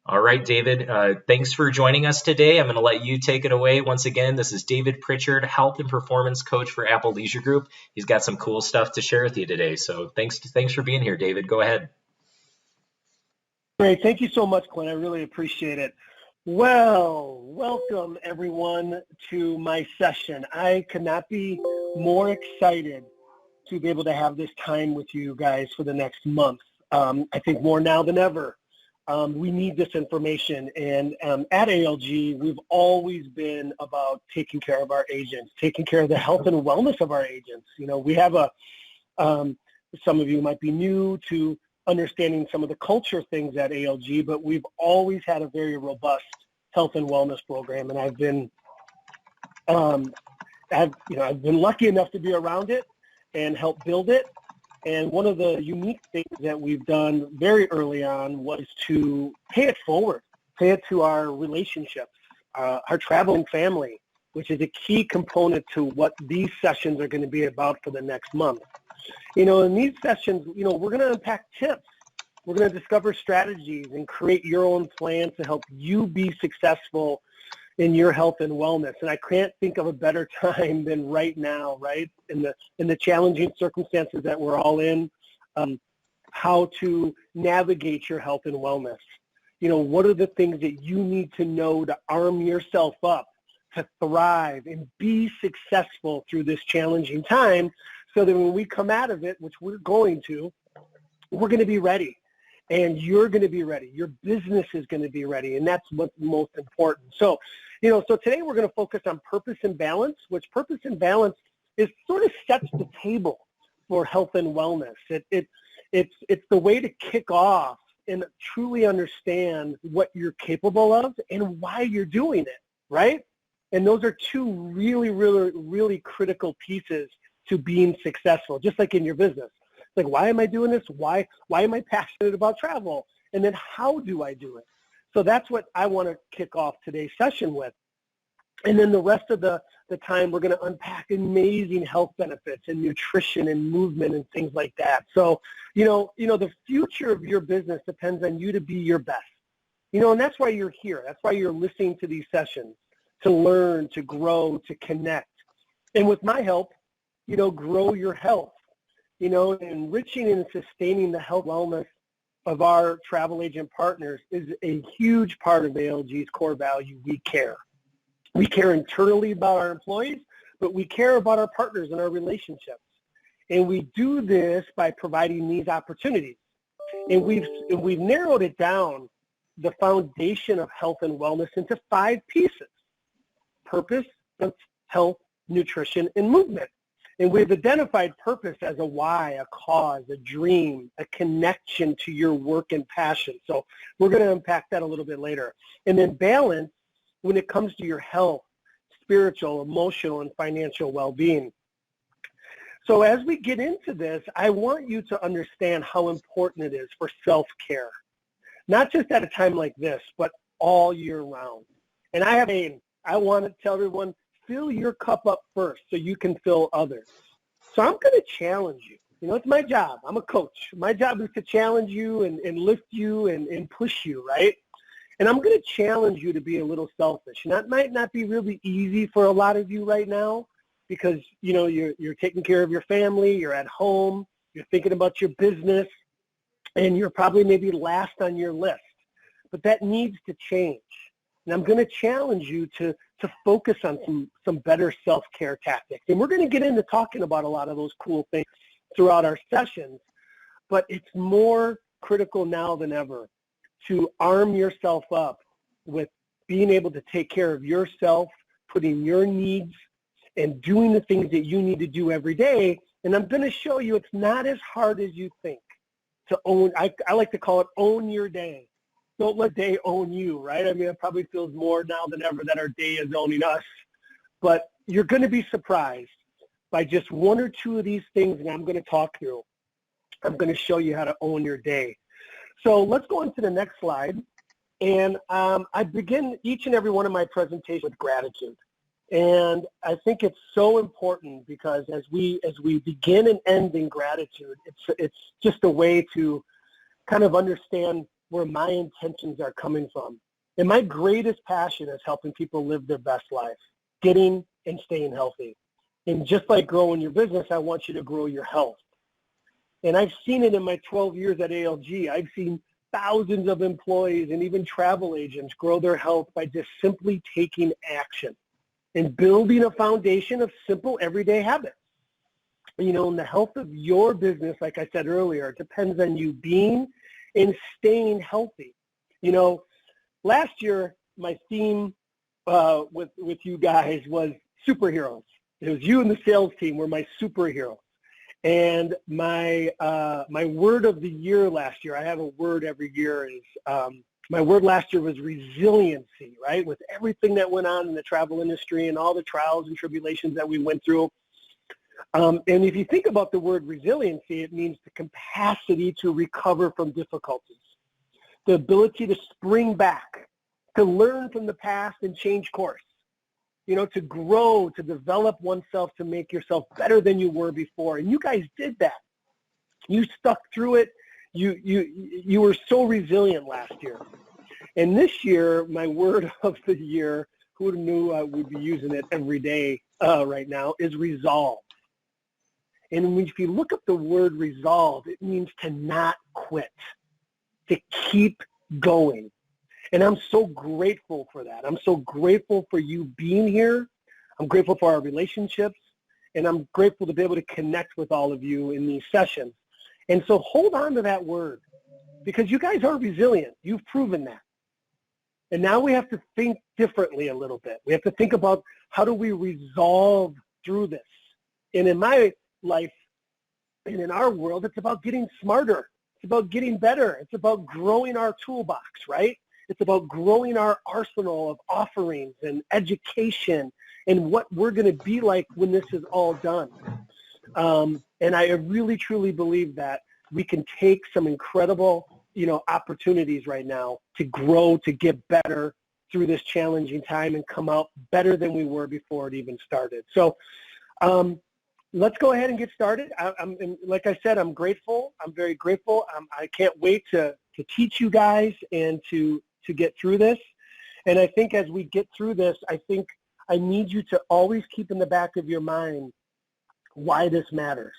All right, David, thanks for joining us today. I'm going to let you take it away. Once again, this is David Pritchard, Health and Performance Coach for Apple Leisure Group. He's got some cool stuff to share with you today. So thanks for being here, David. Go ahead. Great. Thank you so much, Clint. I really appreciate it. Well, welcome everyone to my session. I could not be more excited to be able to have this time with you guys for the next month. I think more now than ever. We need this information, and at ALG, we've always been about taking care of our agents, taking care of the health and wellness of our agents. You know, we have some of you might be new to understanding some of the culture things at ALG, but we've always had a very robust health and wellness program, and I've been lucky enough to be around it and help build it. And one of the unique things that we've done very early on was to pay it forward, pay it to our relationships, our traveling family, which is a key component to what these sessions are going to be about for the next month. You know, in these sessions, you know, we're going to unpack tips. We're going to discover strategies and create your own plan to help you be successful in your health and wellness. And I can't think of a better time than right now, right? In the challenging circumstances that we're all in, how to navigate your health and wellness. You know, what are the things that you need to know to arm yourself up to thrive and be successful through this challenging time, so that when we come out of it, which we're going to be ready. And you're going to be ready. Your business is going to be ready. And that's what's most important. So, you know, so today we're going to focus on purpose and balance, which purpose and balance is sort of sets the table for health and wellness. It's the way to kick off and truly understand what you're capable of and why you're doing it, right? And those are two really, really, really critical pieces to being successful, just like in your business. Like, why am I doing this? Why am I passionate about travel? And then how do I do it? So that's what I want to kick off today's session with. And then the rest of the time, we're going to unpack amazing health benefits and nutrition and movement and things like that. So, you know, the future of your business depends on you to be your best. You know, and that's why you're here. That's why you're listening to these sessions, to learn, to grow, to connect. And with my help, you know, grow your health. You know, enriching and sustaining the health wellness of our travel agent partners is a huge part of ALG's core value. We care. We care internally about our employees, but we care about our partners and our relationships. And we do this by providing these opportunities. And we've narrowed it down, the foundation of health and wellness, into 5 pieces: purpose, health, nutrition, and movement. And we've identified purpose as a why, a cause, a dream, a connection to your work and passion. So we're going to unpack that a little bit later. And then balance when it comes to your health, spiritual, emotional, and financial well-being. So as we get into this, I want you to understand how important it is for self-care, not just at a time like this, but all year round. And I want to tell everyone, fill your cup up first so you can fill others. So I'm going to challenge you. You know, it's my job. I'm a coach. My job is to challenge you and lift you and push you, right? And I'm going to challenge you to be a little selfish. And that might not be really easy for a lot of you right now because, you know, you're taking care of your family, you're at home, you're thinking about your business, and you're probably maybe last on your list. But that needs to change. And I'm going to challenge you to focus on some better self-care tactics. And we're going to get into talking about a lot of those cool things throughout our sessions. But it's more critical now than ever to arm yourself up with being able to take care of yourself, putting your needs, and doing the things that you need to do every day. And I'm going to show you it's not as hard as you think to own. I like to call it own your day. Don't let day own you, right? I mean, it probably feels more now than ever that our day is owning us. But you're going to be surprised by just 1 or 2 of these things that I'm going to talk through. I'm going to show you how to own your day. So let's go into the next slide. And I begin each and every one of my presentations with gratitude. And I think it's so important because as we begin and end in gratitude, it's just a way to kind of understand where my intentions are coming from. And my greatest passion is helping people live their best life, getting and staying healthy. And just like growing your business, I want you to grow your health. And I've seen it in my 12 years at ALG. I've seen thousands of employees and even travel agents grow their health by just simply taking action and building a foundation of simple everyday habits. You know, and the health of your business, like I said earlier, depends on you being and staying healthy. You know, last year, my theme with you guys was superheroes. It was you and the sales team were my superheroes. And my word of the year last year, I have a word every year, is my word last year was resiliency, right? With everything that went on in the travel industry and all the trials and tribulations that we went through. And if you think about the word resiliency, it means the capacity to recover from difficulties, the ability to spring back, to learn from the past and change course, you know, to grow, to develop oneself, to make yourself better than you were before. And you guys did that. You stuck through it. You were so resilient last year. And this year, my word of the year, who knew I would be using it every day right now, is resolve. And if you look up the word resolve, it means to not quit, to keep going. And I'm so grateful for that. I'm so grateful for you being here. I'm grateful for our relationships. And I'm grateful to be able to connect with all of you in these sessions. And so hold on to that word, because you guys are resilient. You've proven that. And now we have to think differently a little bit. We have to think about, how do we resolve through this? And in my life and in our world, it's about getting smarter. It's about getting better. It's about growing our toolbox, right? It's about growing our arsenal of offerings and education and what we're going to be like when this is all done. And I really, truly believe that we can take some incredible, you know, opportunities right now to grow, to get better through this challenging time and come out better than we were before it even started. So let's go ahead and get started. And like I said, I'm grateful. I'm very grateful. I can't wait to teach you guys and to get through this. And I think as we get through this, I think I need you to always keep in the back of your mind why this matters.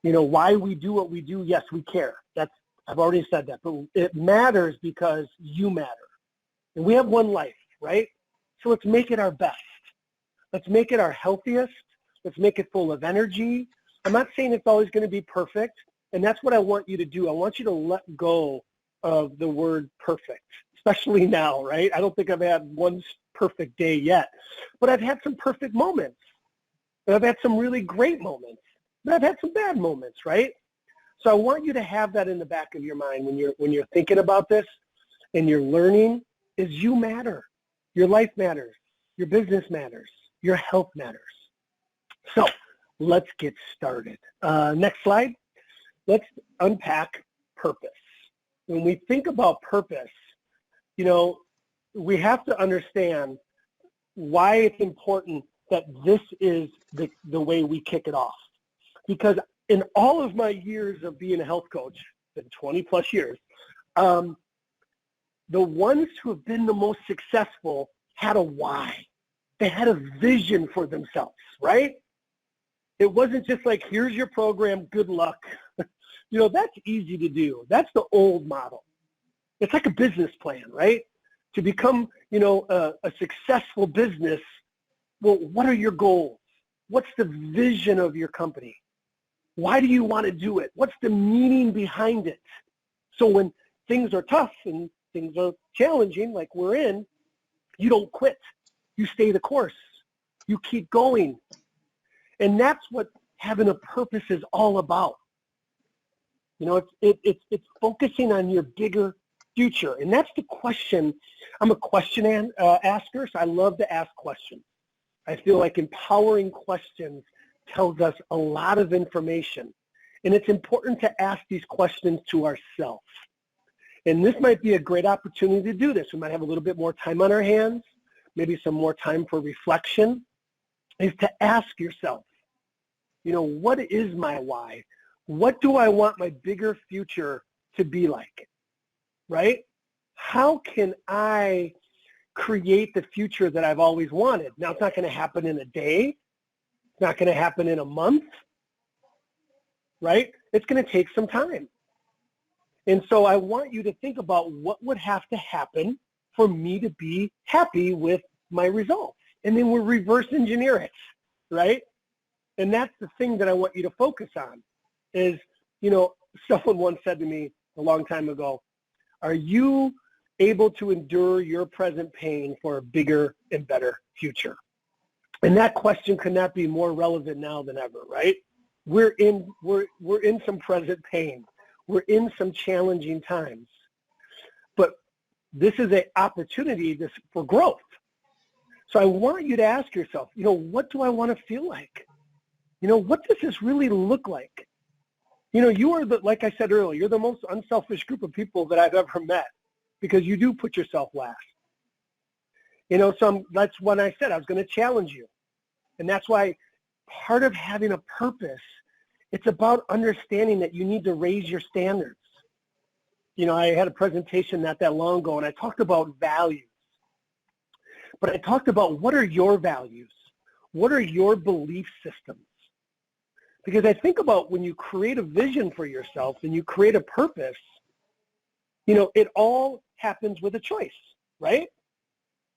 You know, why we do what we do. Yes, we care. I've already said that, but it matters because you matter. And we have one life, right? So let's make it our best. Let's make it our healthiest. Let's make it full of energy. I'm not saying it's always going to be perfect, and that's what I want you to do. I want you to let go of the word perfect, especially now, right? I don't think I've had one perfect day yet, but I've had some perfect moments. And I've had some really great moments, but I've had some bad moments, right? So I want you to have that in the back of your mind when you're thinking about this and you're learning, is you matter. Your life matters. Your business matters. Your health matters. So let's get started. Next slide. Let's unpack purpose. When we think about purpose, you know, we have to understand why it's important that this is the way we kick it off. Because in all of my years of being a health coach, in 20 plus years, the ones who have been the most successful had a why. They had a vision for themselves, right? It wasn't just like, here's your program, good luck. You know, that's easy to do. That's the old model. It's like a business plan, right? To become, you know, a successful business, well, what are your goals? What's the vision of your company? Why do you want to do it? What's the meaning behind it? So when things are tough and things are challenging, like we're in, you don't quit. You stay the course. You keep going. And that's what having a purpose is all about. You know, it's focusing on your bigger future. And that's the question. I'm a question asker, so I love to ask questions. I feel like empowering questions tells us a lot of information. And it's important to ask these questions to ourselves. And this might be a great opportunity to do this. We might have a little bit more time on our hands, maybe some more time for reflection, is to ask yourself, you know, what is my why? What do I want my bigger future to be like? right? How can I create the future that I've always wanted? Now, it's not going to happen in a day. It's not going to happen in a month, right? It's going to take some time. And so I want you to think about what would have to happen for me to be happy with my results. And then we'll reverse engineer it, right? And that's the thing that I want you to focus on is, someone once said to me a long time ago, are you able to endure your present pain for a bigger and better future? And that question could not be more relevant now than ever, right? We're in some present pain. We're in some challenging times. But this is an opportunity for growth. So I want you to ask yourself, what do I want to feel like? What does this really look like? You are like I said earlier, you're the most unselfish group of people that I've ever met because you do put yourself last. That's when I said I was going to challenge you. And that's why part of having a purpose, it's about understanding that you need to raise your standards. I had a presentation not that long ago, and I talked about values. But I talked about what are your values? What are your belief systems? Because I think about when you create a vision for yourself and you create a purpose, it all happens with a choice, right?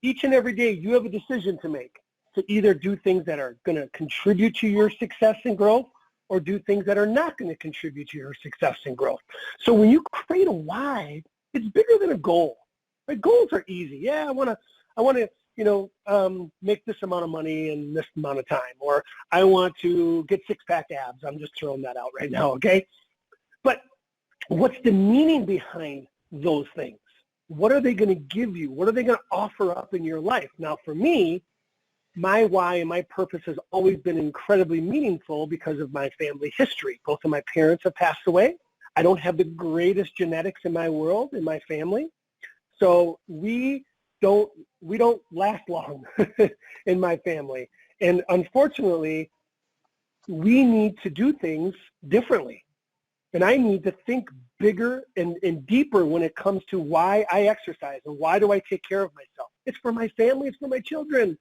Each and every day you have a decision to make to either do things that are going to contribute to your success and growth or do things that are not going to contribute to your success and growth. So when you create a why, it's bigger than a goal. Right? Goals are easy. Yeah, I want to make this amount of money in this amount of time, or I want to get six-pack abs. I'm just throwing that out right now, okay? But what's the meaning behind those things? What are they going to give you? What are they going to offer up in your life? Now, for me, my why and my purpose has always been incredibly meaningful because of my family history. Both of my parents have passed away. I don't have the greatest genetics in my world, in my family. So we don't last long in my family. And unfortunately, we need to do things differently. And I need to think bigger and deeper when it comes to why I exercise and why do I take care of myself. It's for my family, it's for my children.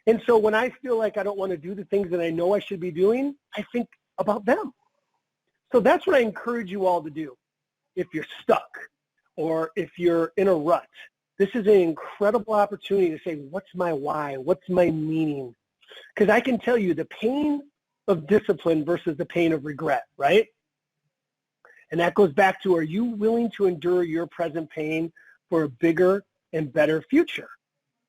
And so when I feel like I don't want to do the things that I know I should be doing, I think about them. So that's what I encourage you all to do. If you're stuck or if you're in a rut, this is an incredible opportunity to say, what's my why? What's my meaning? Because I can tell you the pain of discipline versus the pain of regret, right? And that goes back to, are you willing to endure your present pain for a bigger and better future?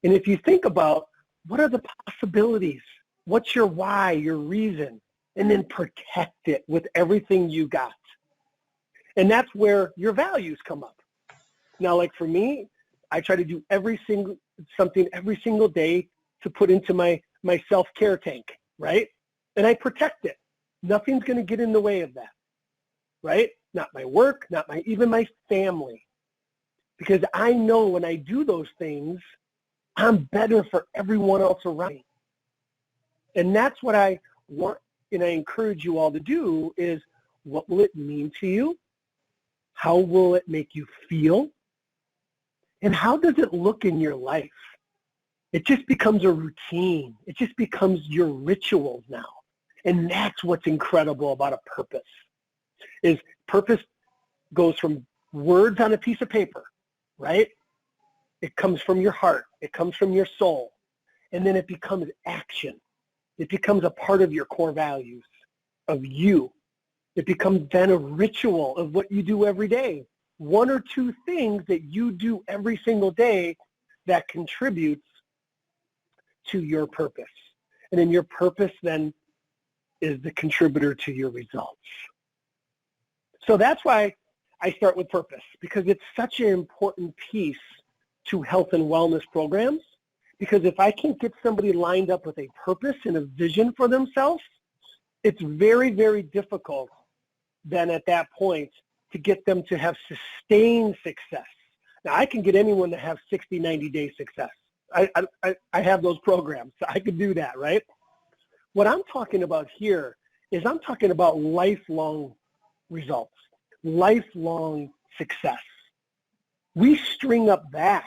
And if you think about what are the possibilities, what's your why, your reason, and then protect it with everything you got. And that's where your values come up. Now, like for me, I try to do something every single day to put into my self-care tank, right? And I protect it. Nothing's going to get in the way of that, right? Not my work, even my family. Because I know when I do those things, I'm better for everyone else around me. And that's what I want, and I encourage you all to do is, what will it mean to you? How will it make you feel? And how does it look in your life? It just becomes a routine. It just becomes your rituals now. And that's what's incredible about a purpose, is purpose goes from words on a piece of paper, right? It comes from your heart. It comes from your soul. And then it becomes action. It becomes a part of your core values, of you. It becomes then a ritual of what you do every day. One or two things that you do every single day that contributes to your purpose. And then your purpose then is the contributor to your results. So that's why I start with purpose, because it's such an important piece to health and wellness programs. Because if I can't get somebody lined up with a purpose and a vision for themselves, it's very, very difficult then at that point to get them to have sustained success. Now, I can get anyone to have 60, 90-day success. I have those programs, so I could do that, right? What I'm talking about here is I'm talking about lifelong results, lifelong success. We string up that,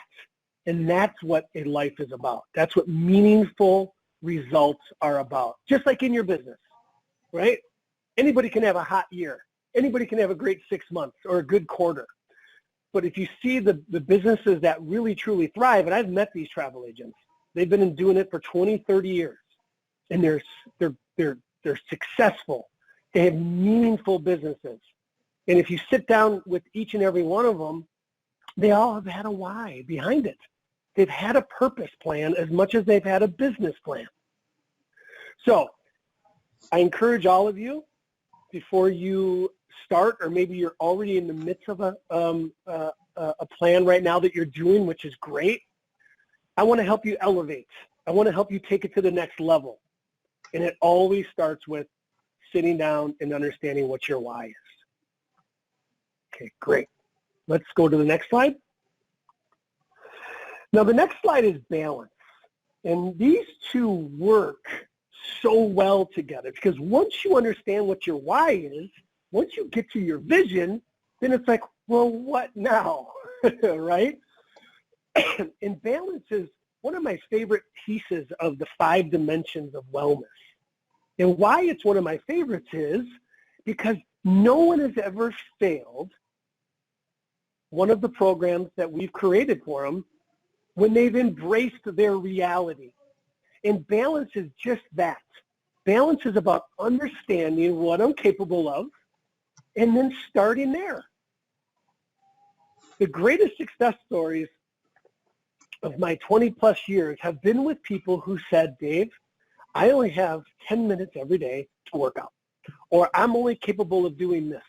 and that's what a life is about. That's what meaningful results are about. Just like in your business, right? Anybody can have a hot year. Anybody can have a great 6 months or a good quarter. But if you see the businesses that really, truly thrive, and I've met these travel agents, they've been doing it for 20, 30 years, and they're successful. They have meaningful businesses. And if you sit down with each and every one of them, they all have had a why behind it. They've had a purpose plan as much as they've had a business plan. So I encourage all of you, before you start, or maybe you're already in the midst of a plan right now that you're doing, which is great, I want to help you elevate. I want to help you take it to the next level. And it always starts with sitting down and understanding what your why is. Okay, great. Let's go to the next slide. Now, the next slide is balance. And these two work so well together, because once you understand what your why is, once you get to your vision, then it's like, well, what now? Right? And balance is one of my favorite pieces of the 5 dimensions of wellness. And why it's one of my favorites is because no one has ever failed one of the programs that we've created for them when they've embraced their reality. And balance is just that. Balance is about understanding what I'm capable of and then starting there. The greatest success stories of my 20 plus years have been with people who said, Dave, I only have 10 minutes every day to work out, or I'm only capable of doing this.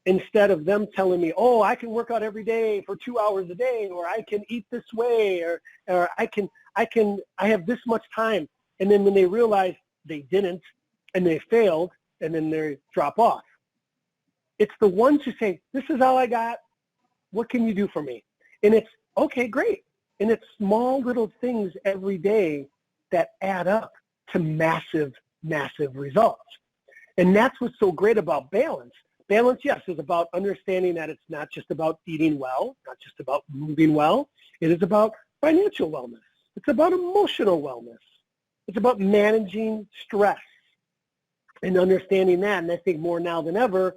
Instead of them telling me, oh, I can work out every day for 2 hours a day, or I can eat this way, or I have this much time. And then when they realize they didn't and they failed, and then they drop off. It's the ones who say, this is all I got. What can you do for me? And it's, okay, great. And it's small little things every day that add up to massive, massive results. And that's what's so great about balance. Balance, yes, is about understanding that it's not just about eating well, not just about moving well. It is about financial wellness. It's about emotional wellness. It's about managing stress and understanding that. And I think more now than ever,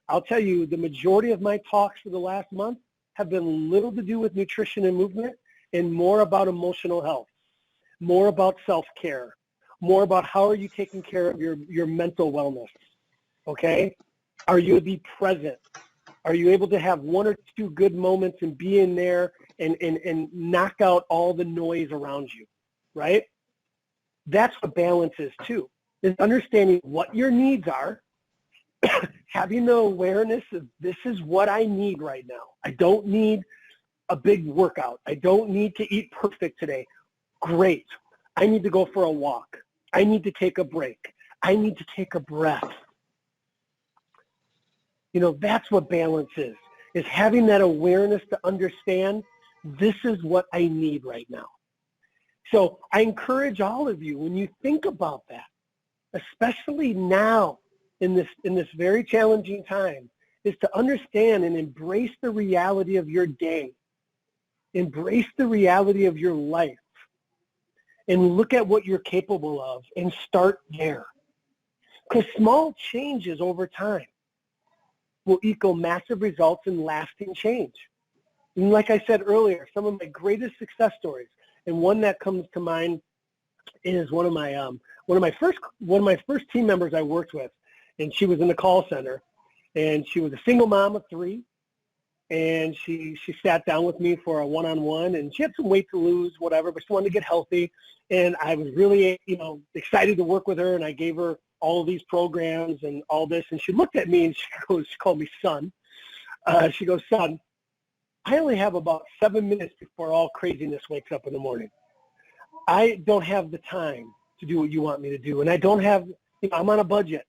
I'll tell you, the majority of my talks for the last month have been little to do with nutrition and movement and more about emotional health, more about self-care, more about how are you taking care of your mental wellness, okay? Are you able to be present? Are you able to have 1 or 2 good moments and be in there and knock out all the noise around you, right? That's what balance is too, is understanding what your needs are, having the awareness of this is what I need right now. I don't need a big workout. I don't need to eat perfect today. Great. I need to go for a walk. I need to take a break. I need to take a breath. You know, that's what balance is having that awareness to understand this is what I need right now. So I encourage all of you, when you think about that, especially now in this very challenging time, is to understand and embrace the reality of your day. Embrace the reality of your life and look at what you're capable of and start there. Because small changes over time will equal massive results and lasting change. And like I said earlier, some of my greatest success stories, and one that comes to mind is one of my first team members I worked with, and she was in the call center, and she was a single mom of 3, and she sat down with me for a one-on-one, and she had some weight to lose, whatever, but she wanted to get healthy, and I was really, excited to work with her, and I gave her all of these programs and all this, and she looked at me and she called me son. She goes, son, I only have about 7 minutes before all craziness wakes up in the morning. I don't have the time to do what you want me to do, and I don't have, I'm on a budget.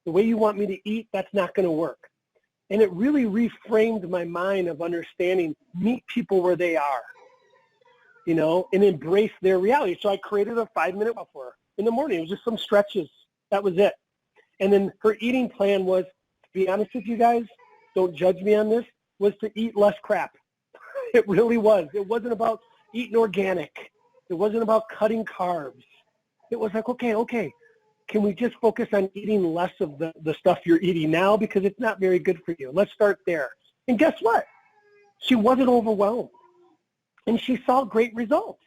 The way you want me to eat, that's not going to work. And it really reframed my mind of understanding, meet people where they are, and embrace their reality. So I created a 5-minute walk for her in the morning. It was just some stretches. That was it. And then her eating plan was, to be honest with you guys, don't judge me on this, was to eat less crap. It really was. It wasn't about eating organic. It wasn't about cutting carbs. It was like, okay, can we just focus on eating less of the stuff you're eating now because it's not very good for you? Let's start there. And guess what? She wasn't overwhelmed. And she saw great results.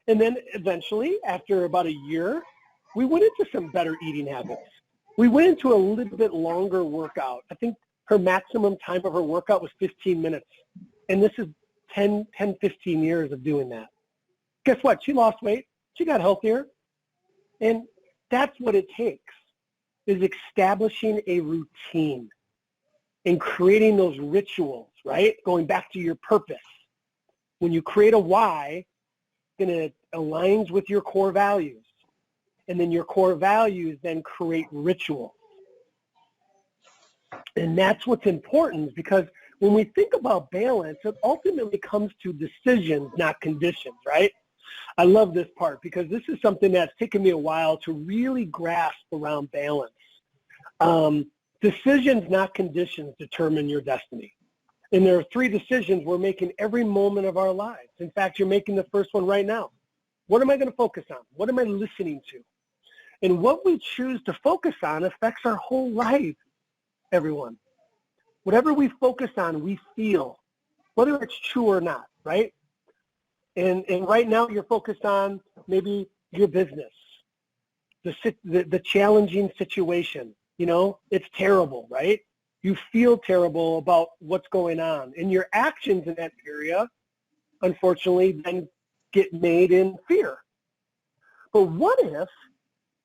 And then eventually, after about a year, we went into some better eating habits. We went into a little bit longer workout. I think her maximum time of her workout was 15 minutes. And this is 10, 15 years of doing that. Guess what? She lost weight. She got healthier. And that's what it takes, is establishing a routine and creating those rituals, right? Going back to your purpose. When you create a why, then it aligns with your core values. And then your core values then create rituals. And that's what's important, because when we think about balance, it ultimately comes to decisions, not conditions, right? I love this part because this is something that's taken me a while to really grasp around balance. Decisions, not conditions, determine your destiny. And there are 3 decisions we're making every moment of our lives. In fact, you're making the first one right now. What am I going to focus on? What am I listening to? And what we choose to focus on affects our whole life, everyone. Whatever we focus on, we feel, whether it's true or not, right? And right now you're focused on maybe your business, the challenging situation. You know, it's terrible, right? You feel terrible about what's going on. And your actions in that area, unfortunately, then get made in fear. But what if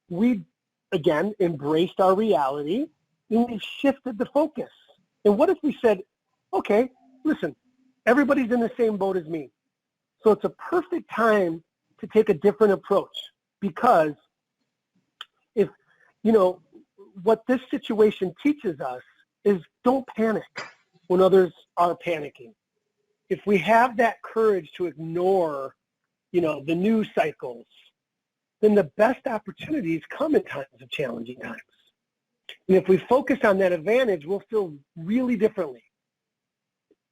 we, again, embraced our reality and we shifted the focus? And what if we said, okay, listen, everybody's in the same boat as me. So it's a perfect time to take a different approach, because if, you know, what this situation teaches us is don't panic when others are panicking. If we have that courage to ignore, you know, the news cycles, then the best opportunities come in times of challenging times. And if we focus on that advantage, we'll feel really differently.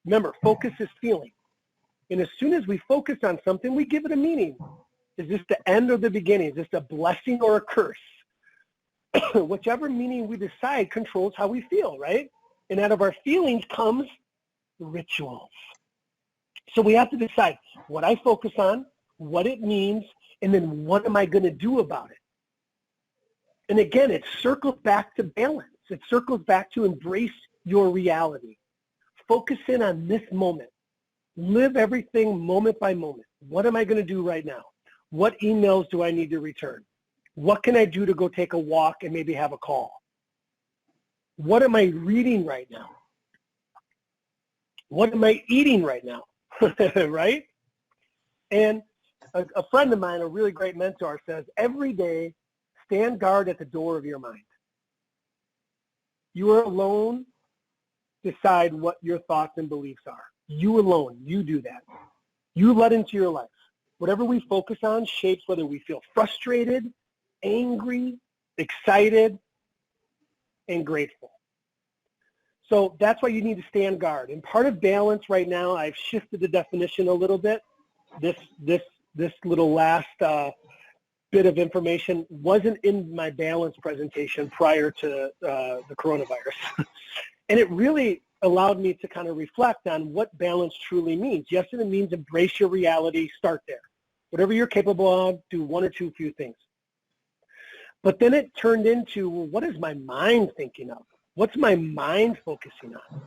Remember, focus is feeling. And as soon as we focus on something, we give it a meaning. Is this the end or the beginning? Is this a blessing or a curse? Whichever meaning we decide controls how we feel, right? And out of our feelings comes rituals. So we have to decide what I focus on, what it means, and then what am I going to do about it? And again, it circles back to balance. It circles back to embrace your reality. Focus in on this moment. Live everything moment by moment. What am I going to do right now? What emails do I need to return? What can I do to go take a walk and maybe have a call? What am I reading right now? What am I eating right now? Right? And a friend of mine, a really great mentor, says, every day, stand guard at the door of your mind. You are alone. Decide what your thoughts and beliefs are. You alone, you do that. You let into your life. Whatever we focus on shapes whether we feel frustrated, angry, excited, and grateful. So that's why you need to stand guard. And part of balance right now, I've shifted the definition a little bit. This little last bit of information wasn't in my balance presentation prior to the coronavirus. And it really allowed me to kind of reflect on what balance truly means. Yes, it means embrace your reality, start there. Whatever you're capable of, do one or two few things. But then it turned into, well, what is my mind thinking of? What's my mind focusing on?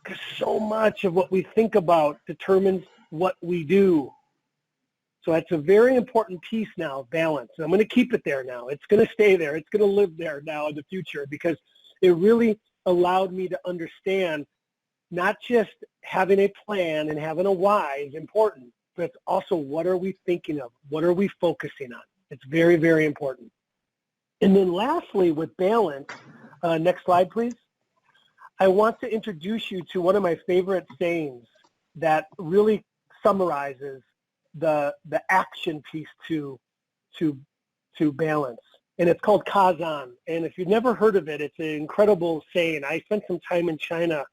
Because so much of what we think about determines what we do. So that's a very important piece now, balance. And I'm going to keep it there now. It's going to stay there. It's going to live there now in the future, because it really allowed me to understand not just having a plan and having a why is important, but it's also what are we thinking of? What are we focusing on? It's very, very important. And then lastly, with balance, next slide, please. I want to introduce you to one of my favorite sayings that really summarizes the action piece to balance. And it's called Kazan. And if you've never heard of it, it's an incredible saying. I spent some time in China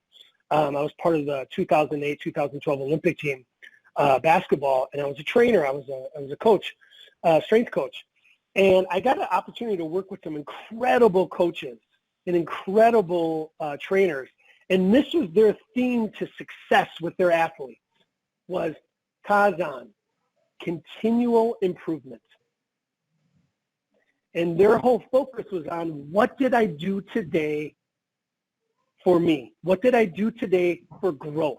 I was part of the 2008-2012 Olympic team, basketball, and I was a trainer. I was a coach, strength coach. And I got an opportunity to work with some incredible coaches and incredible trainers. And this was their theme to success with their athletes, was Kaizen, continual improvement. And their whole focus was on, what did I do today for me? What did I do today for growth?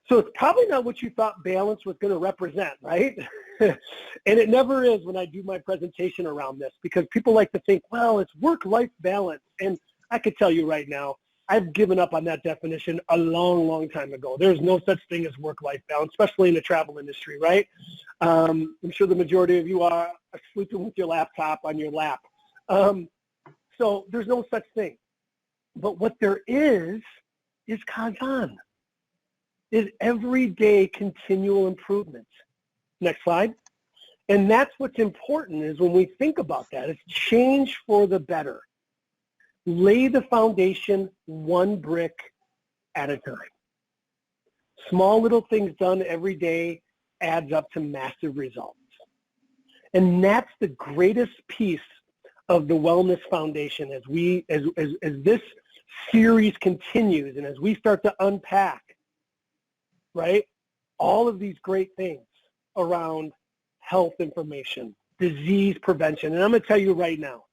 So it's probably not what you thought balance was going to represent, right? And it never is when I do my presentation around this, because people like to think, well, it's work-life balance. And I could tell you right now, I've given up on that definition a long, long time ago. There's no such thing as work-life balance, especially in the travel industry, right? I'm sure the majority of you are sleeping with your laptop on your lap. So there's no such thing. But what there is Kaizen, is everyday continual improvement. Next slide. And that's what's important, is when we think about that, it's change for the better. Lay the foundation one brick at a time. Small little things done every day adds up to massive results. And that's the greatest piece of the Wellness Foundation as this series continues, and as we start to unpack, right, all of these great things around health information, disease prevention. And I'm going to tell you right now,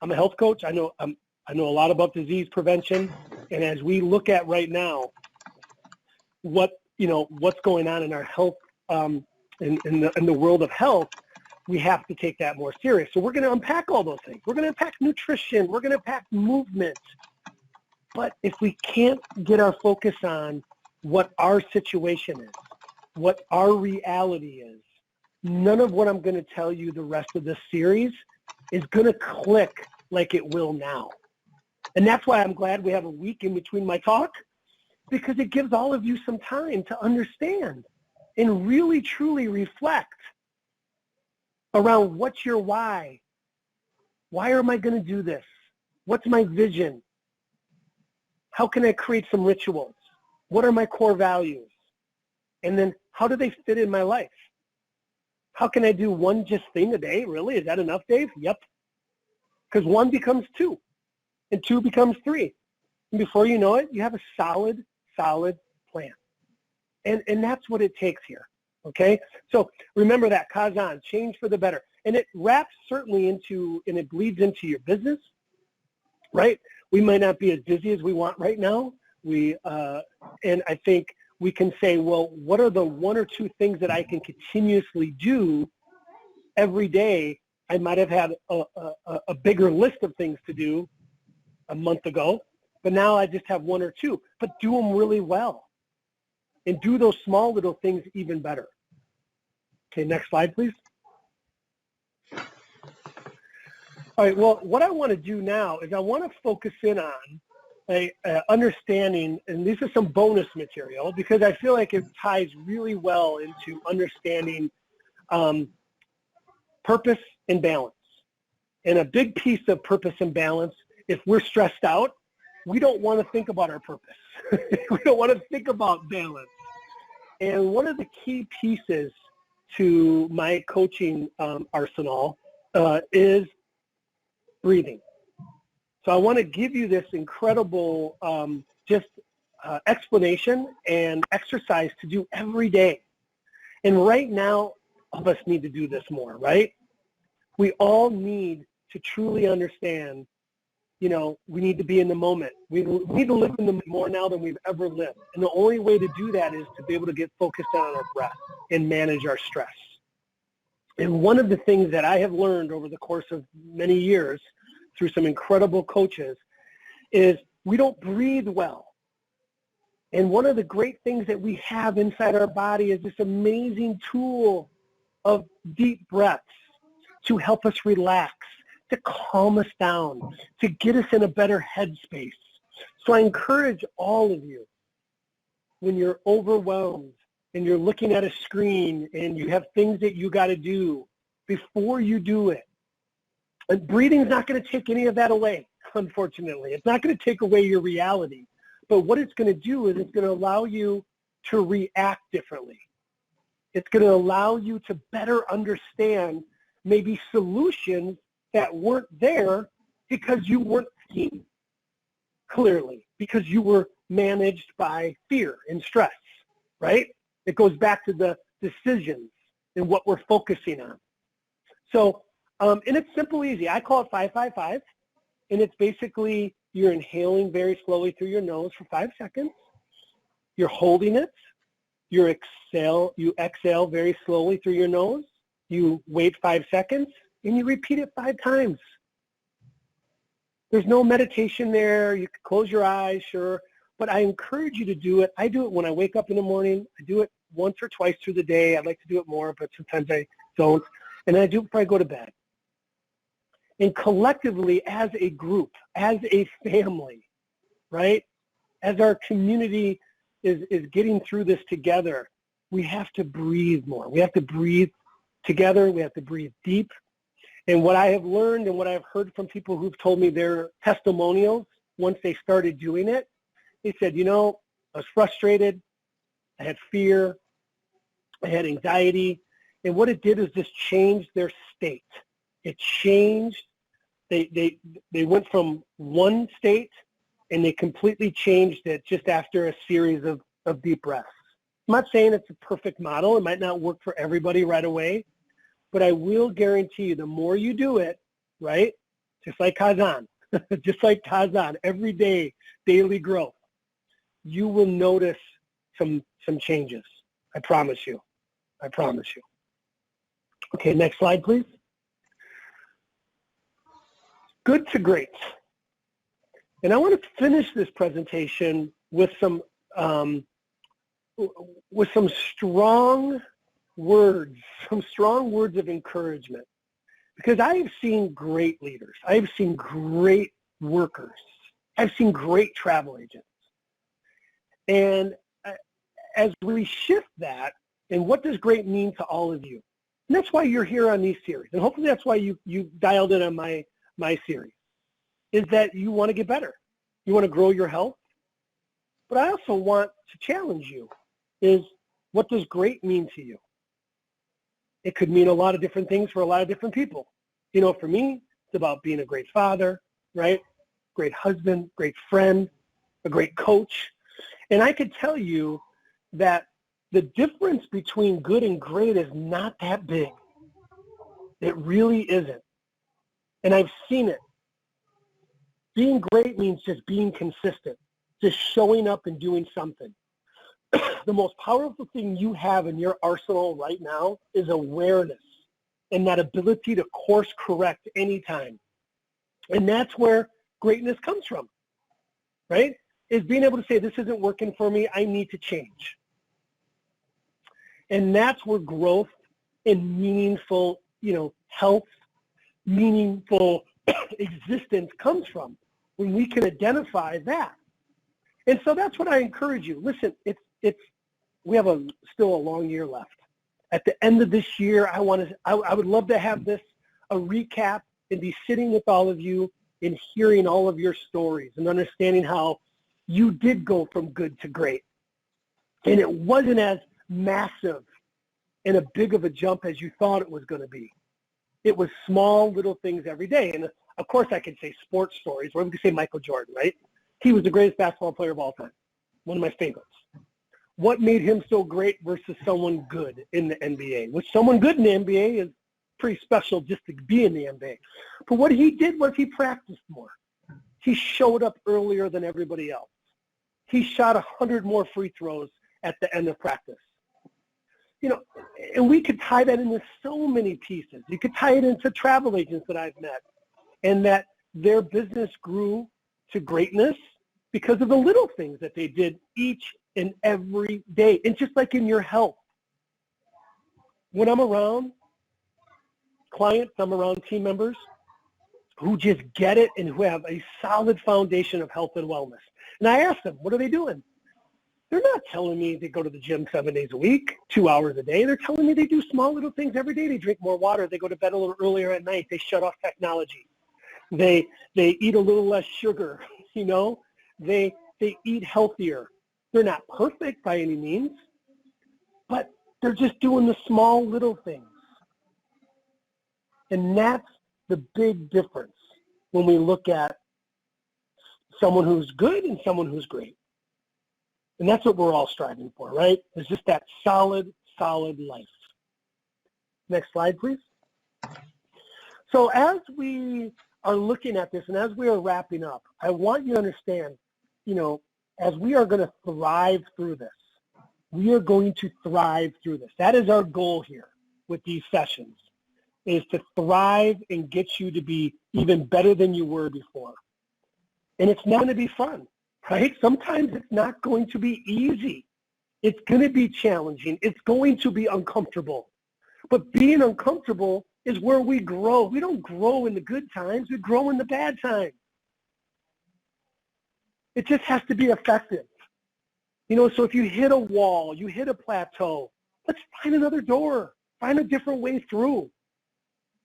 I'm a health coach. I know a lot about disease prevention, and as we look at right now, what's going on in our health, in the world of health, we have to take that more serious. So we're going to unpack all those things. We're going to unpack nutrition. We're going to unpack movement. But if we can't get our focus on what our situation is, what our reality is, none of what I'm going to tell you the rest of this series is going to click like it will now. And that's why I'm glad we have a week in between my talk, because it gives all of you some time to understand and really, truly reflect around what's your why. Why am I going to do this? What's my vision? How can I create some rituals? What are my core values? And then how do they fit in my life? How can I do one just thing a day? Really? Is that enough, Dave? Yep. Because one becomes two, and two becomes three. And before you know it, you have a solid plan. And that's what it takes here, okay? So remember that, Kaizen, change for the better. And it wraps certainly into, and it bleeds into your business, right? We might not be as busy as we want right now. And I think we can say, well, what are the one or two things that I can continuously do every day? I might have had a bigger list of things to do a month ago, but now I just have one or two, but do them really well and do those small little things even better. Okay, next slide, please. All right, well, what I want to do now is I want to focus in on understanding, and this is some bonus material because I feel like it ties really well into understanding purpose and balance. And a big piece of purpose and balance, if we're stressed out, we don't want to think about our purpose. We don't want to think about balance. And one of the key pieces to my coaching arsenal is breathing. So I want to give you this incredible explanation and exercise to do every day. And right now, all of us need to do this more, right? We all need to truly understand, we need to be in the moment. We need to live in the moment more now than we've ever lived. And the only way to do that is to be able to get focused on our breath and manage our stress. And one of the things that I have learned over the course of many years through some incredible coaches is we don't breathe well. And one of the great things that we have inside our body is this amazing tool of deep breaths to help us relax, to calm us down, to get us in a better headspace. So I encourage all of you, when you're overwhelmed and you're looking at a screen and you have things that you got to do, before you do it, and breathing is not going to take any of that away, unfortunately. It's not going to take away your reality. But what it's going to do is it's going to allow you to react differently. It's going to allow you to better understand maybe solutions that weren't there because you weren't seen clearly, because you were managed by fear and stress, right? It goes back to the decisions and what we're focusing on. So, and it's simple, easy. I call it 5-5-5, and it's basically you're inhaling very slowly through your nose for 5 seconds. You're holding it. You exhale very slowly through your nose. You wait 5 seconds, and you repeat it 5 times. There's no meditation there. You can close your eyes, sure, but I encourage you to do it. I do it when I wake up in the morning. I do it once or twice through the day. I'd like to do it more, but sometimes I don't. And then I do it before I go to bed. And collectively, as a group, as a family, right, as our community is getting through this together, we have to breathe more. We have to breathe together. We have to breathe deep. And what I have learned and what I've heard from people who've told me their testimonials, once they started doing it, they said, you know, I was frustrated, I had fear, I had anxiety, and what it did is just change their state. It changed. They went from one state and they completely changed it just after a series of deep breaths. I'm not saying it's a perfect model. It might not work for everybody right away, but I will guarantee you the more you do it, right, just like Kazan, every day, daily growth, you will notice some changes. I promise you. I promise you. Okay, next slide, please. Good to great. And I want to finish this presentation with some strong words of encouragement, because I have seen great leaders. I have seen great workers. I've seen great travel agents. And as we shift that, and what does great mean to all of you? And that's why you're here on these series. And hopefully that's why you dialed in on my series, is that you want to get better. You want to grow your health. But I also want to challenge you, is what does great mean to you? It could mean a lot of different things for a lot of different people. You know, for me, it's about being a great father, right? Great husband, great friend, a great coach. And I could tell you that the difference between good and great is not that big. It really isn't. And I've seen it. Being great means just being consistent, just showing up and doing something. The most powerful thing you have in your arsenal right now is awareness and that ability to course correct anytime. And that's where greatness comes from, right? Is being able to say, this isn't working for me, I need to change. And that's where growth and meaningful, health, meaningful existence comes from, when we can identify that. And so that's what I encourage you. Listen, we have still a long year left. At the end of this year, I would love to have this a recap and be sitting with all of you and hearing all of your stories and understanding how you did go from good to great. And it wasn't as massive and a big of a jump as you thought it was going to be. It was small little things every day. And of course I could say sports stories, or we could say Michael Jordan, right? He was the greatest basketball player of all time, one of my favorites. What made him so great versus someone good in the NBA? Which someone good in the NBA is pretty special just to be in the NBA. But what he did was he practiced more. He showed up earlier than everybody else. He shot 100 more free throws at the end of practice. And we could tie that into so many pieces. You could tie it into travel agents that I've met, and that their business grew to greatness because of the little things that they did each and every day. And just like in your health, when I'm around clients, I'm around team members who just get it and who have a solid foundation of health and wellness. And I ask them, what are they doing? They're not telling me they go to the gym 7 days a week, 2 hours a day. They're telling me they do small little things every day. They drink more water. They go to bed a little earlier at night. They shut off technology. They eat a little less sugar, They They eat healthier. They're not perfect by any means, but they're just doing the small little things. And that's the big difference when we look at someone who's good and someone who's great. And that's what we're all striving for, right? It's just that solid life. Next slide, please. So as we are looking at this and as we are wrapping up, I want you to understand, as we are going to thrive through this, we are going to thrive through this. That is our goal here with these sessions, is to thrive and get you to be even better than you were before. And it's not going to be fun, right? Sometimes it's not going to be easy. It's going to be challenging. It's going to be uncomfortable. But being uncomfortable is where we grow. We don't grow in the good times. We grow in the bad times. It just has to be effective. So if you hit a wall, you hit a plateau, let's find another door. Find a different way through.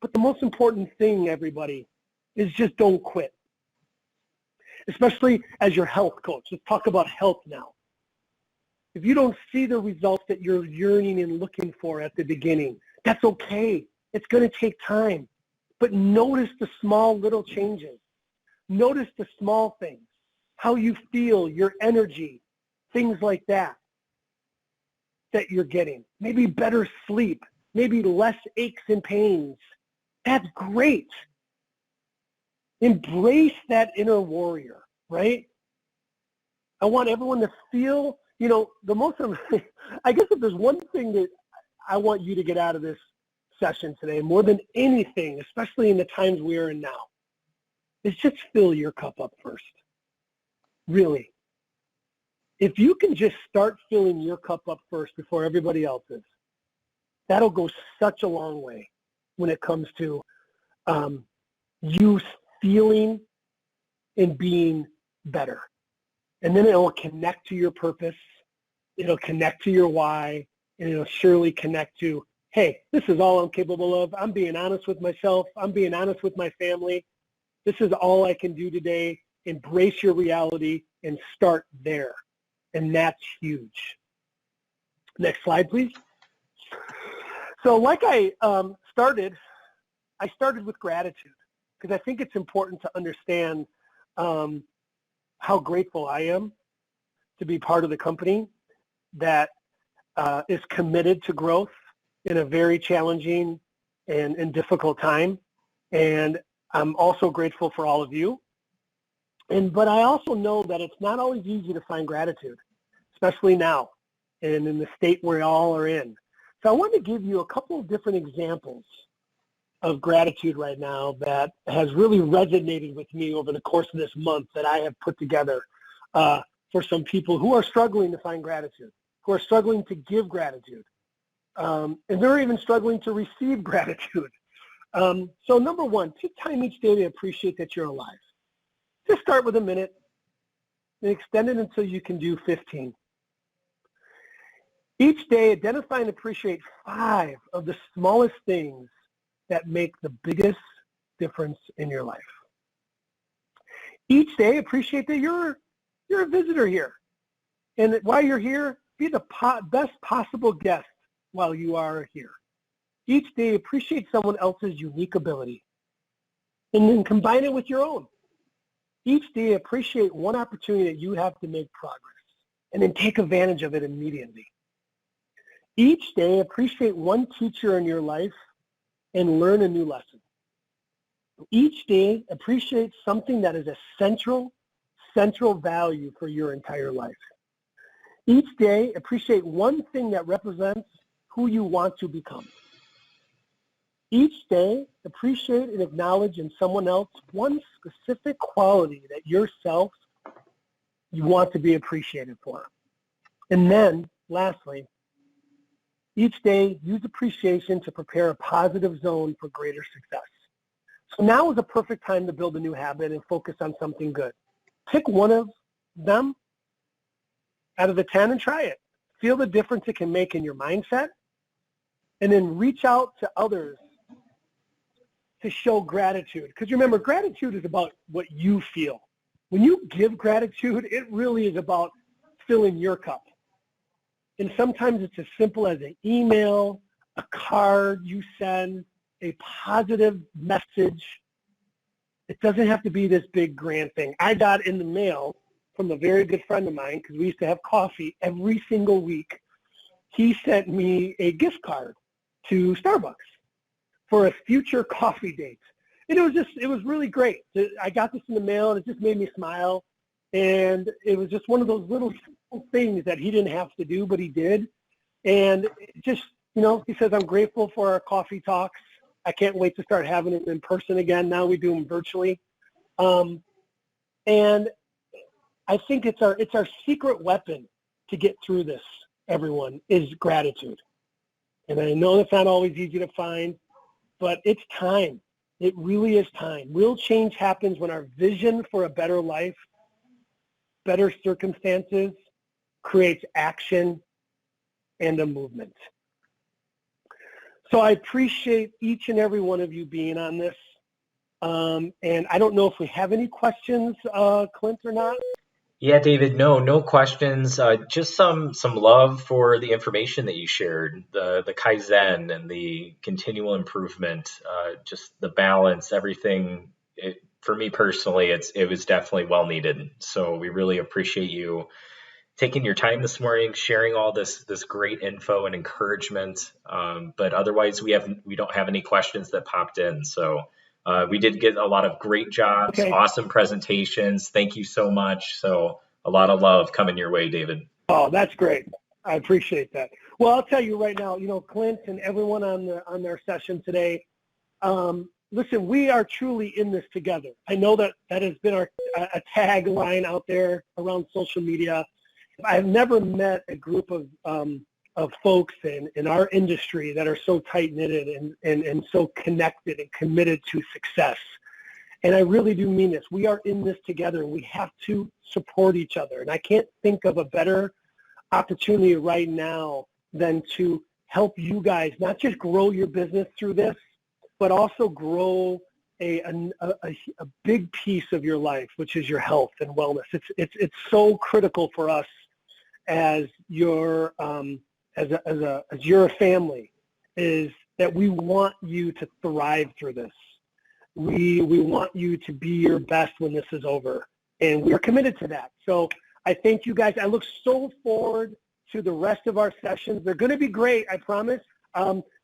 But the most important thing, everybody, is just don't quit. Especially as your health coach. Let's talk about health now. If you don't see the results that you're yearning and looking for at the beginning, that's okay. It's going to take time. But notice the small little changes. Notice the small things. How you feel, your energy, things like that you're getting. Maybe better sleep. Maybe less aches and pains. That's great. Embrace that inner warrior, right? I want everyone to feel, the most, I guess if there's one thing that I want you to get out of this session today, more than anything, especially in the times we are in now, is just fill your cup up first. Really. If you can just start filling your cup up first before everybody else's, that'll go such a long way when it comes to you feeling and being better. And then it will connect to your purpose. It'll connect to your why, and it'll surely connect to, hey, this is all I'm capable of. I'm being honest with myself. I'm being honest with my family. This is all I can do today. Embrace your reality and start there. And that's huge. Next slide, please. So like I started with gratitude, because I think it's important to understand how grateful I am to be part of the company that is committed to growth in a very challenging and difficult time. And I'm also grateful for all of you. But I also know that it's not always easy to find gratitude, especially now and in the state we all are in. So I want to give you a couple of different examples of gratitude right now that has really resonated with me over the course of this month that I have put together for some people who are struggling to find gratitude, who are struggling to give gratitude, and they're even struggling to receive gratitude. So number one, take time each day to appreciate that you're alive. Just start with a minute and extend it until you can do 15. Each day, identify and appreciate 5 of the smallest things that make the biggest difference in your life. Each day, appreciate that you're a visitor here. And while you're here, be the best possible guest while you are here. Each day, appreciate someone else's unique ability. And then combine it with your own. Each day, appreciate one opportunity that you have to make progress. And then take advantage of it immediately. Each day, appreciate one teacher in your life and learn a new lesson. Each day, appreciate something that is a central value for your entire life. Each day, appreciate one thing that represents who you want to become. Each day, appreciate and acknowledge in someone else one specific quality that yourself you want to be appreciated for. And then, lastly, each day, use appreciation to prepare a positive zone for greater success. So now is a perfect time to build a new habit and focus on something good. Pick one of them out of the 10 and try it. Feel the difference it can make in your mindset, and then reach out to others to show gratitude. Because remember, gratitude is about what you feel, when you give gratitude, it really is about filling your cup. And sometimes it's as simple as an email, a card you send, a positive message. It doesn't have to be this big grand thing. I got in the mail from a very good friend of mine, because we used to have coffee every single week. He sent me a gift card to Starbucks for a future coffee date. And it was really great. I got this in the mail, and it just made me smile. And it was just one of those little simple things that he didn't have to do, but he did. And it just, he says, I'm grateful for our coffee talks. I can't wait to start having them in person again. Now we do them virtually. And I think it's our secret weapon to get through this, everyone, is gratitude. And I know it's not always easy to find, but it's time. It really is time. Real change happens when our vision for a better life, better circumstances, creates action and a movement. So I appreciate each and every one of you being on this. And I don't know if we have any questions, Clint, or not. Yeah, David, no questions. Just some love for the information that you shared, the Kaizen and the continual improvement, just the balance, everything. For me personally, it was definitely well needed. So we really appreciate you taking your time this morning, sharing all this great info and encouragement. But otherwise, we don't have any questions that popped in. So. We did get a lot of great jobs, Okay. Awesome presentations. Thank you so much. So a lot of love coming your way, David. Oh, that's great. I appreciate that. Well, I'll tell you right now, Clint and everyone on their session today, listen, we are truly in this together. I know that has been a tagline out there around social media. I've never met a group of folks in our industry that are so tight-knitted and so connected and committed to success. And I really do mean this. We are in this together, and we have to support each other. And I can't think of a better opportunity right now than to help you guys not just grow your business through this, but also grow a big piece of your life, which is your health and wellness. It's so critical for us as your as your family, is that we want you to thrive through this. We want you to be your best when this is over, and we're committed to that. So I thank you guys. I look so forward to the rest of our sessions. They're going to be great, I promise.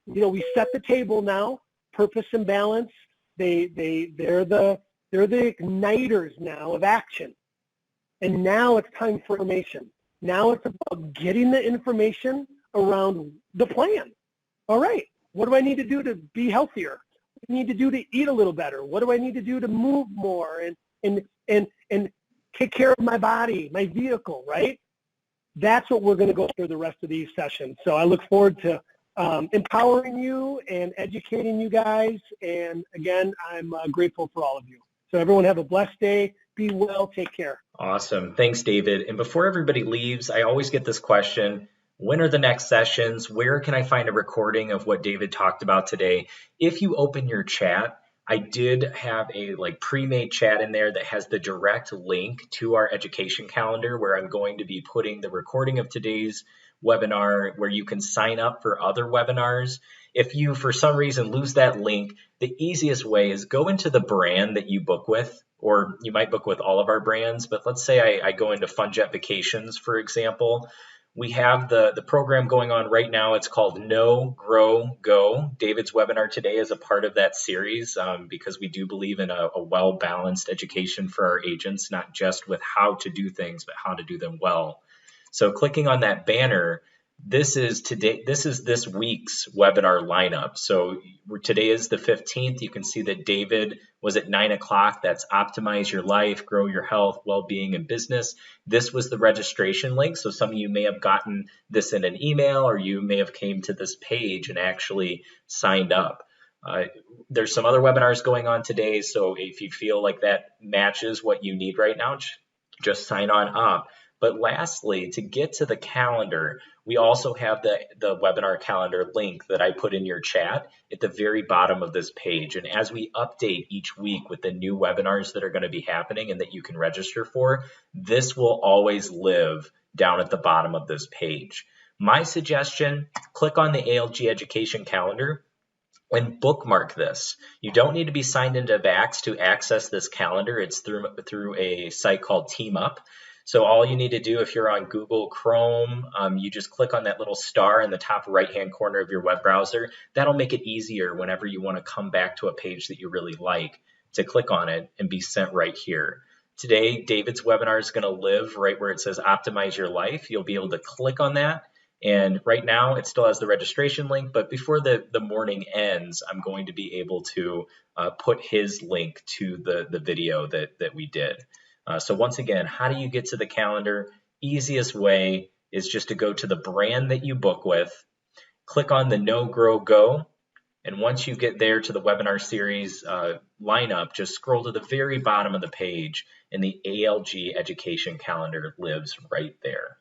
We set the table now, purpose and balance. They're the igniters now of action, and now it's time for information. Now it's about getting the information around the plan. All right, what do I need to do to be healthier? What do I need to do to eat a little better? What do I need to do to move more and take care of my body, my vehicle, right? That's what we're going to go through the rest of these sessions. So I look forward to empowering you and educating you guys. And again, I'm grateful for all of you. So everyone have a blessed day. Be well. Take care. Awesome. Thanks, David. And before everybody leaves, I always get this question. When are the next sessions? Where can I find a recording of what David talked about today? If you open your chat, I did have a pre-made chat in there that has the direct link to our education calendar, where I'm going to be putting the recording of today's webinar, where you can sign up for other webinars. If you, for some reason, lose that link, the easiest way is go into the brand that you book with, or you might book with all of our brands. But let's say I go into FunJet Vacations, for example. We have the program going on right now. It's called Know, Grow, Go. David's webinar today is a part of that series because we do believe in a well-balanced education for our agents, not just with how to do things, but how to do them well. So clicking on that banner, this is this week's webinar lineup. So today is the 15th. You can see that David was at 9 o'clock. That's Optimize Your Life, Grow Your Health, Wellbeing, and Business. This was the registration link. So some of you may have gotten this in an email, or you may have came to this page and actually signed up. There's some other webinars going on today. So if you feel like that matches what you need right now, just sign on up. But lastly, to get to the calendar, We also have the webinar calendar link that I put in your chat at the very bottom of this page. And as we update each week with the new webinars that are going to be happening and that you can register for, this will always live down at the bottom of this page. My suggestion, click on the ALG Education Calendar and bookmark this. You don't need to be signed into Vax to access this calendar. It's through a site called TeamUp. So all you need to do if you're on Google Chrome, you just click on that little star in the top right-hand corner of your web browser. That'll make it easier whenever you want to come back to a page that you really like to click on it and be sent right here. Today, David's webinar is going to live right where it says Optimize Your Life. You'll be able to click on that. And right now, it still has the registration link, but before the morning ends, I'm going to be able to put his link to the video that we did. So once again, how do you get to the calendar? Easiest way is just to go to the brand that you book with, click on the Know, Grow, Go, and once you get there to the webinar series lineup, just scroll to the very bottom of the page, and the ALG Education Calendar lives right there.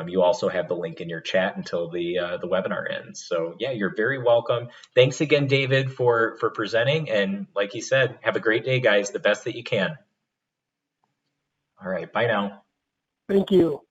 You also have the link in your chat until the webinar ends. So yeah, you're very welcome. Thanks again, David, for presenting. And like he said, have a great day, guys. The best that you can. All right, bye now. Thank you.